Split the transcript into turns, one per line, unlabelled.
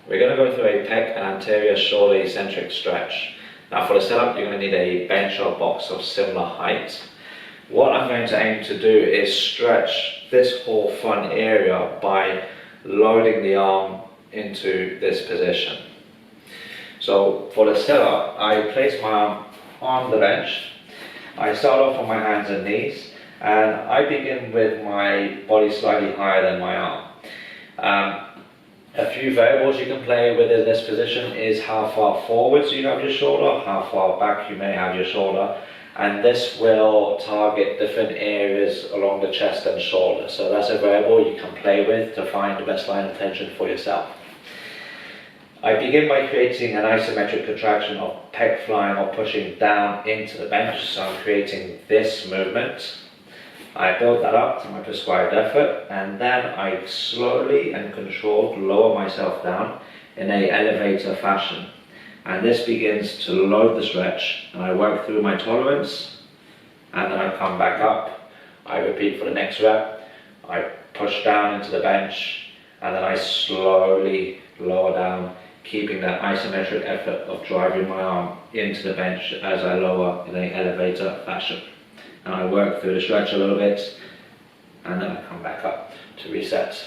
We're going to go through a pec and anterior shoulder eccentric stretch. Now for the setup, you're going to need a bench or box of similar height. What I'm going to aim to do is stretch this whole front area by loading the arm into this position. So for the setup, I place my arm on the bench. I start off on my hands and knees, and I begin with my body slightly higher than my arm. A few variables you can play with in this position is how far forwards you have your shoulder, how far back you may have your shoulder, and this will target different areas along the chest and shoulder. So that's a variable you can play with to find the best line of tension for yourself. I begin by creating an isometric contraction of pec flying or pushing down into the bench, so I'm creating this movement. I build that up to my prescribed effort, and then I slowly and controlled lower myself down in an elevator fashion. And this begins to load the stretch, and I work through my tolerance, and then I come back up. I repeat for the next rep. I push down into the bench, and then I slowly lower down, keeping that isometric effort of driving my arm into the bench as I lower in an elevator fashion. And I work through the stretch a little bit, and then I come back up to reset.